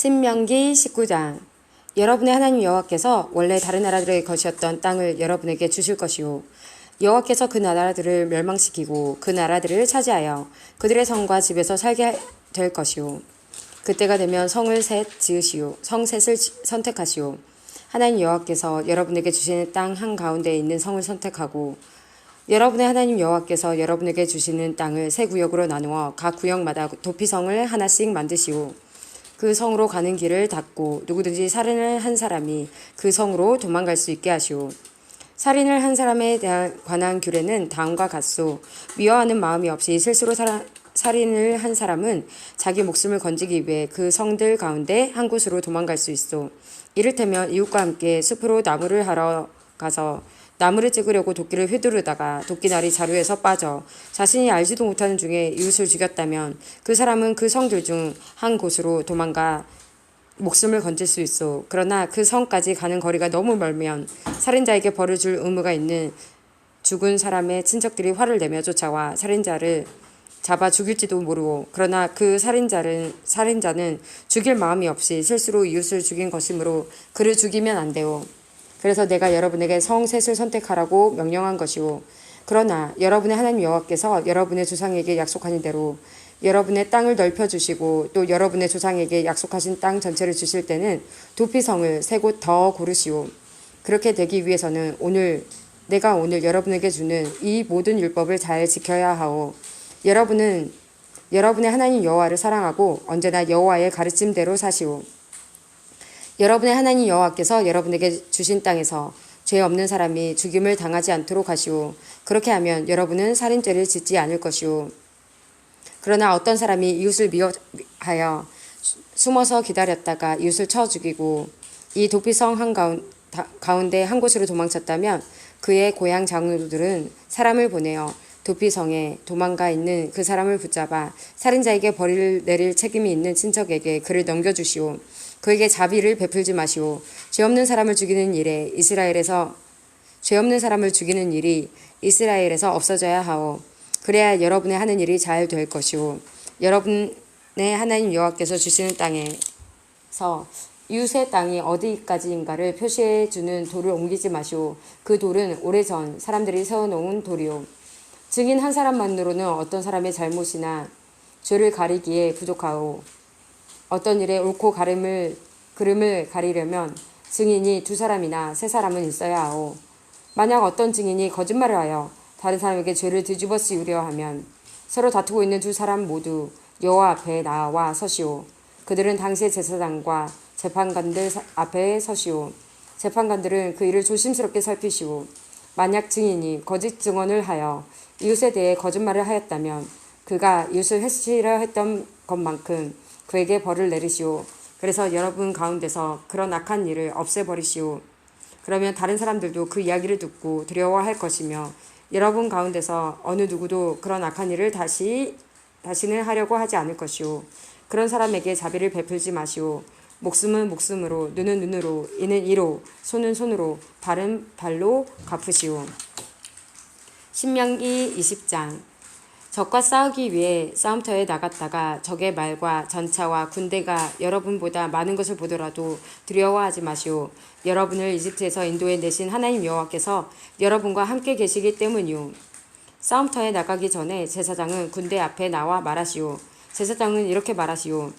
신명기 19장. 여러분의 하나님 여호와께서 원래 다른 나라들의 것이었던 땅을 여러분에게 주실 것이요, 여호와께서 그 나라들을 멸망시키고 그 나라들을 차지하여 그들의 성과 집에서 살게 될 것이요, 그때가 되면 성을 셋 지으시오, 성셋을 선택하시오. 하나님 여호와께서 여러분에게 주시는 땅 한가운데에 있는 성을 선택하고, 여러분의 하나님 여호와께서 여러분에게 주시는 땅을 세 구역으로 나누어 각 구역마다 도피성을 하나씩 만드시오. 그 성으로 가는 길을 닫고 누구든지 살인을 한 사람이 그 성으로 도망갈 수 있게 하시오. 살인을 한 사람에 관한 규례는 다음과 같소. 미워하는 마음이 없이 실수로 살인을 한 사람은 자기 목숨을 건지기 위해 그 성들 가운데 한 곳으로 도망갈 수 있소. 이를테면 이웃과 함께 숲으로 나무를 하러 가서 나무를 찍으려고 도끼를 휘두르다가 도끼날이 자루에서 빠져 자신이 알지도 못하는 중에 이웃을 죽였다면 그 사람은 그 성들 중 한 곳으로 도망가 목숨을 건질 수 있어. 그러나 그 성까지 가는 거리가 너무 멀면 살인자에게 벌을 줄 의무가 있는 죽은 사람의 친척들이 화를 내며 쫓아와 살인자를 잡아 죽일지도 모르고, 그러나 그 살인자는 죽일 마음이 없이 실수로 이웃을 죽인 것이므로 그를 죽이면 안 돼요. 그래서 내가 여러분에게 성셋을 선택하라고 명령한 것이오. 그러나 여러분의 하나님 여호와께서 여러분의 조상에게 약속하신 대로 여러분의 땅을 넓혀주시고 또 여러분의 조상에게 약속하신 땅 전체를 주실 때는 도피성을 세 곳 더 고르시오. 그렇게 되기 위해서는 내가 오늘 여러분에게 주는 이 모든 율법을 잘 지켜야 하오. 여러분은 여러분의 하나님 여호와를 사랑하고 언제나 여호와의 가르침대로 사시오. 여러분의 하나님 여호와께서 여러분에게 주신 땅에서 죄 없는 사람이 죽임을 당하지 않도록 하시오. 그렇게 하면 여러분은 살인죄를 짓지 않을 것이오. 그러나 어떤 사람이 이웃을 미워하여 숨어서 기다렸다가 이웃을 쳐 죽이고 이 도피성 가운데 한 곳으로 도망쳤다면 그의 고향 장로들은 사람을 보내어 도피성에 도망가 있는 그 사람을 붙잡아 살인자에게 벌을 내릴 책임이 있는 친척에게 그를 넘겨주시오. 그에게 자비를 베풀지 마시오. 죄 없는 사람을 죽이는 일이 이스라엘에서 없어져야 하오. 그래야 여러분의 하는 일이 잘 될 것이오. 여러분의 하나님 여호와께서 주시는 땅에서 이웃의 땅이 어디까지인가를 표시해 주는 돌을 옮기지 마시오. 그 돌은 오래전 사람들이 세워놓은 돌이오. 증인 한 사람만으로는 어떤 사람의 잘못이나 죄를 가리기에 부족하오. 어떤 일에 옳고 그름을 가리려면 증인이 2사람이나 3사람은 있어야 하오. 만약 어떤 증인이 거짓말을 하여 다른 사람에게 죄를 뒤집어 씌우려 하면 서로 다투고 있는 2사람 모두 여호와 앞에 나와 서시오. 그들은 당시의 제사장과 재판관들 앞에 서시오. 재판관들은 그 일을 조심스럽게 살피시오. 만약 증인이 거짓 증언을 하여 이웃에 대해 거짓말을 하였다면 그가 이웃을 해치려 했던 것만큼 그에게 벌을 내리시오. 그래서 여러분 가운데서 그런 악한 일을 없애버리시오. 그러면 다른 사람들도 그 이야기를 듣고 두려워할 것이며 여러분 가운데서 어느 누구도 그런 악한 일을 다시는 하려고 하지 않을 것이오. 그런 사람에게 자비를 베풀지 마시오. 목숨은 목숨으로, 눈은 눈으로, 이는 이로, 손은 손으로, 발은 발로 갚으시오. 신명기 20장. 적과 싸우기 위해 싸움터에 나갔다가 적의 말과 전차와 군대가 여러분보다 많은 것을 보더라도 두려워하지 마시오. 여러분을 이집트에서 인도해 내신 하나님 여호와께서 여러분과 함께 계시기 때문이오. 싸움터에 나가기 전에 제사장은 군대 앞에 나와 말하시오. 제사장은 이렇게 말하시오.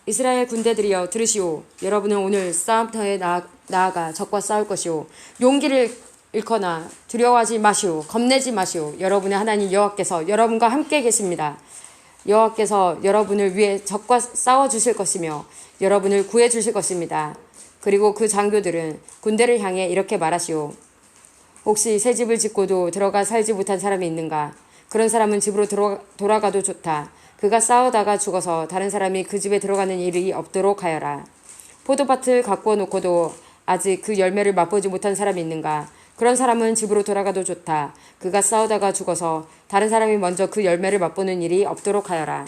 이스라엘 군대들이여 들으시오. 여러분은 오늘 싸움터에 나아가 적과 싸울 것이오. 용기를 잃거나 두려워하지 마시오. 겁내지 마시오. 여러분의 하나님 여호와께서 여러분과 함께 계십니다. 여호와께서 여러분을 위해 적과 싸워주실 것이며 여러분을 구해주실 것입니다. 그리고 그 장교들은 군대를 향해 이렇게 말하시오. 혹시 새 집을 짓고도 들어가 살지 못한 사람이 있는가? 그런 사람은 집으로 돌아가도 좋다. 그가 싸우다가 죽어서 다른 사람이 그 집에 들어가는 일이 없도록 하여라. 포도밭을 가꾸어 놓고도 아직 그 열매를 맛보지 못한 사람이 있는가? 그런 사람은 집으로 돌아가도 좋다. 그가 싸우다가 죽어서 다른 사람이 먼저 그 열매를 맛보는 일이 없도록 하여라.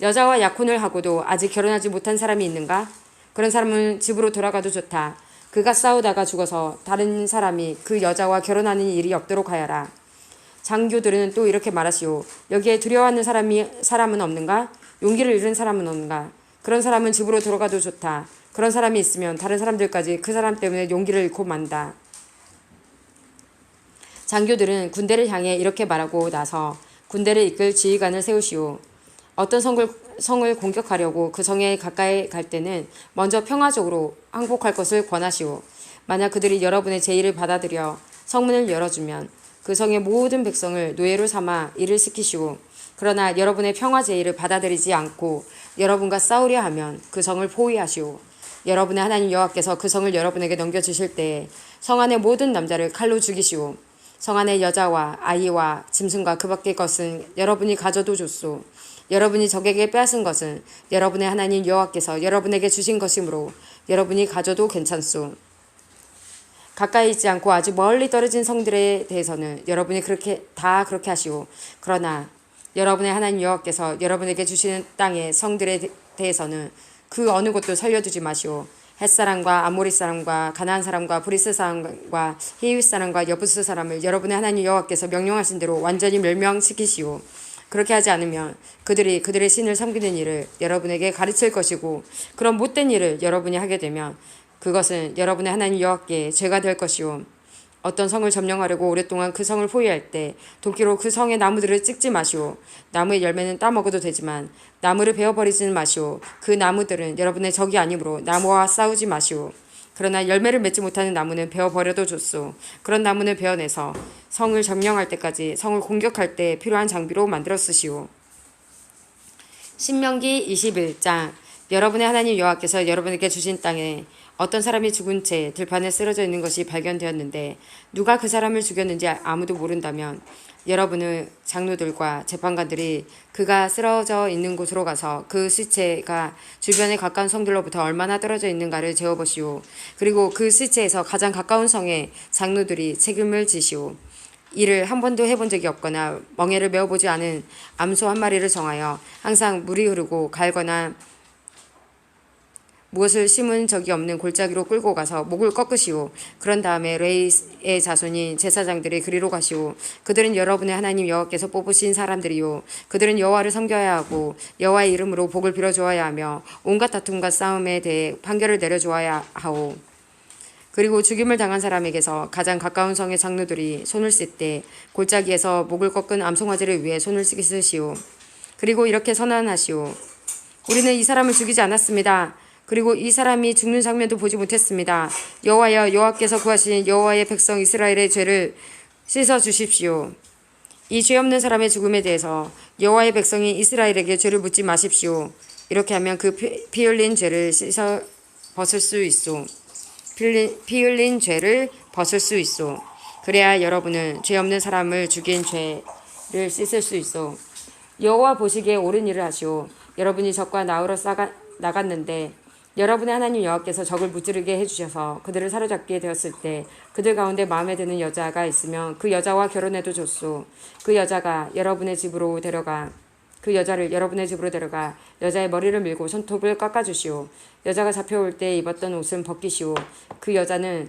여자와 약혼을 하고도 아직 결혼하지 못한 사람이 있는가? 그런 사람은 집으로 돌아가도 좋다. 그가 싸우다가 죽어서 다른 사람이 그 여자와 결혼하는 일이 없도록 하여라. 장교들은 또 이렇게 말하시오. 여기에 두려워하는 사람은 없는가? 용기를 잃은 사람은 없는가? 그런 사람은 집으로 들어가도 좋다. 그런 사람이 있으면 다른 사람들까지 그 사람 때문에 용기를 잃고 만다. 장교들은 군대를 향해 이렇게 말하고 나서 군대를 이끌 지휘관을 세우시오. 어떤 성을 공격하려고 그 성에 가까이 갈 때는 먼저 평화적으로 항복할 것을 권하시오. 만약 그들이 여러분의 제의를 받아들여 성문을 열어주면 그 성의 모든 백성을 노예로 삼아 일을 시키시오. 그러나 여러분의 평화 제의를 받아들이지 않고 여러분과 싸우려 하면 그 성을 포위하시오. 여러분의 하나님 여호와께서 그 성을 여러분에게 넘겨주실 때에 성 안의 모든 남자를 칼로 죽이시오. 성 안의 여자와 아이와 짐승과 그 밖의 것은 여러분이 가져도 좋소. 여러분이 적에게 빼앗은 것은 여러분의 하나님 여호와께서 여러분에게 주신 것이므로 여러분이 가져도 괜찮소. 가까이 있지 않고 아주 멀리 떨어진 성들에 대해서는 여러분이 그렇게 하시오. 그러나 여러분의 하나님 여호와께서 여러분에게 주시는 땅의 성들에 대해서는 그 어느 곳도 살려두지 마시오. 햇사람과 아모리 사람과 가나안 사람과 브리스 사람과 히윗 사람과 여부스 사람을 여러분의 하나님 여호와께서 명령하신 대로 완전히 멸명시키시오. 그렇게 하지 않으면 그들이 그들의 신을 섬기는 일을 여러분에게 가르칠 것이고 그런 못된 일을 여러분이 하게 되면 그것은 여러분의 하나님 여호와께 죄가 될 것이오. 어떤 성을 점령하려고 오랫동안 그 성을 포위할 때 도끼로 그 성의 나무들을 찍지 마시오. 나무의 열매는 따먹어도 되지만 나무를 베어버리지는 마시오. 그 나무들은 여러분의 적이 아니므로 나무와 싸우지 마시오. 그러나 열매를 맺지 못하는 나무는 베어버려도 좋소. 그런 나무는 베어내서 성을 점령할 때까지 성을 공격할 때 필요한 장비로 만들어 쓰시오. 신명기 21장. 여러분의 하나님 여호와께서 여러분에게 주신 땅에 어떤 사람이 죽은 채 들판에 쓰러져 있는 것이 발견되었는데 누가 그 사람을 죽였는지 아무도 모른다면 여러분의 장로들과 재판관들이 그가 쓰러져 있는 곳으로 가서 그 시체가 주변에 가까운 성들로부터 얼마나 떨어져 있는가를 재어보시오. 그리고 그 시체에서 가장 가까운 성에 장로들이 책임을 지시오. 이를 한 번도 해본 적이 없거나 멍에를 메어보지 않은 암소 한 마리를 정하여 항상 물이 흐르고 갈거나 무엇을 심은 적이 없는 골짜기로 끌고 가서 목을 꺾으시오. 그런 다음에 레이의 자손인 제사장들이 그리로 가시오. 그들은 여러분의 하나님 여호와께서 뽑으신 사람들이요. 그들은 여호와를 섬겨야 하고 여호와의 이름으로 복을 빌어주어야 하며 온갖 다툼과 싸움에 대해 판결을 내려주어야 하오. 그리고 죽임을 당한 사람에게서 가장 가까운 성의 장로들이 손을 쓸 때 골짜기에서 목을 꺾은 암송아지를 위해 손을 씻으시오. 그리고 이렇게 선언하시오. 우리는 이 사람을 죽이지 않았습니다. 그리고 이 사람이 죽는 장면도 보지 못했습니다. 여호와여, 여호와께서 구하신 여호와의 백성 이스라엘의 죄를 씻어 주십시오. 이 죄 없는 사람의 죽음에 대해서 여호와의 백성이 이스라엘에게 죄를 묻지 마십시오. 이렇게 하면 그 피 흘린 죄를 씻어 벗을 수 있소. 피 흘린 죄를 벗을 수 있소. 그래야 여러분은 죄 없는 사람을 죽인 죄를 씻을 수 있소. 여호와 보시기에 옳은 일을 하시오. 여러분이 적과 나으러 나갔는데 여러분의 하나님 여호와께서 적을 무찌르게 해주셔서 그들을 사로잡게 되었을 때 그들 가운데 마음에 드는 여자가 있으면 그 여자와 결혼해도 좋소. 그 여자를 여러분의 집으로 데려가 여자의 머리를 밀고 손톱을 깎아주시오. 여자가 잡혀올 때 입었던 옷은 벗기시오. 그 여자는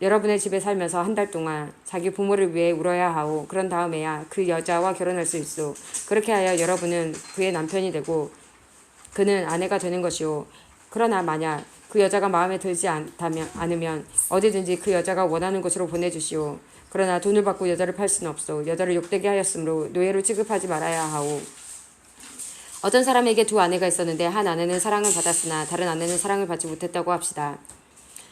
여러분의 집에 살면서 한 달 동안 자기 부모를 위해 울어야 하오. 그런 다음에야 그 여자와 결혼할 수 있소. 그렇게 하여 여러분은 그의 남편이 되고 그는 아내가 되는 것이오. 그러나 만약 그 여자가 마음에 들지 않으면 어디든지 그 여자가 원하는 곳으로 보내주시오. 그러나 돈을 받고 여자를 팔 수는 없소. 여자를 욕되게 하였으므로 노예로 취급하지 말아야 하오. 어떤 사람에게 두 아내가 있었는데 한 아내는 사랑을 받았으나 다른 아내는 사랑을 받지 못했다고 합시다.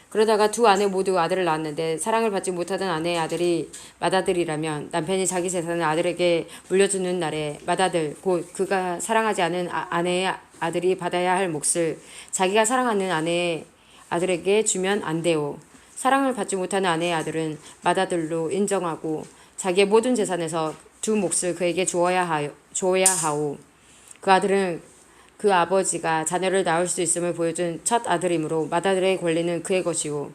그러다가 두 아내 모두 아들을 낳았는데 사랑을 받지 못하던 아내의 아들이 맏아들이라면 남편이 자기 재산을 아들에게 물려주는 날에 맏아들 곧 그가 사랑하지 않은 아내의 아들이 받아야 할 몫을 자기가 사랑하는 아내의 아들에게 주면 안 돼요. 사랑을 받지 못하는 아내의 아들은 맏아들로 인정하고 자기의 모든 재산에서 두 몫을 그에게 주어야 하오. 그 아들은 그 아버지가 자녀를 낳을 수 있음을 보여준 첫 아들이므로 맏아들의 권리는 그의 것이오.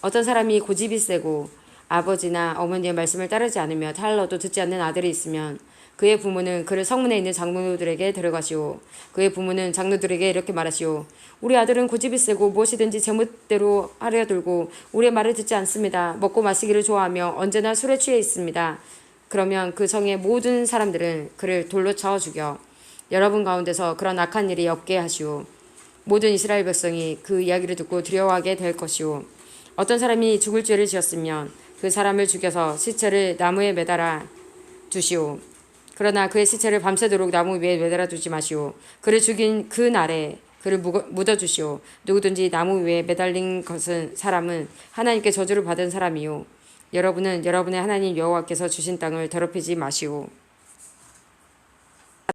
어떤 사람이 고집이 세고 아버지나 어머니의 말씀을 따르지 않으며 타일러도 듣지 않는 아들이 있으면 그의 부모는 그를 성문에 있는 장로들에게 데려가시오. 그의 부모는 장로들에게 이렇게 말하시오. 우리 아들은 고집이 세고 무엇이든지 제멋대로 하려 들고 우리의 말을 듣지 않습니다. 먹고 마시기를 좋아하며 언제나 술에 취해 있습니다. 그러면 그 성의 모든 사람들은 그를 돌로 쳐 죽여 여러분 가운데서 그런 악한 일이 없게 하시오. 모든 이스라엘 백성이 그 이야기를 듣고 두려워하게 될 것이오. 어떤 사람이 죽을 죄를 지었으면 그 사람을 죽여서 시체를 나무에 매달아 두시오. 그러나 그의 시체를 밤새도록 나무 위에 매달아 두지 마시오. 그를 죽인 그 날에 그를 묻어주시오. 누구든지 나무 위에 매달린 사람은 하나님께 저주를 받은 사람이요. 여러분은 여러분의 하나님 여호와께서 주신 땅을 더럽히지 마시오.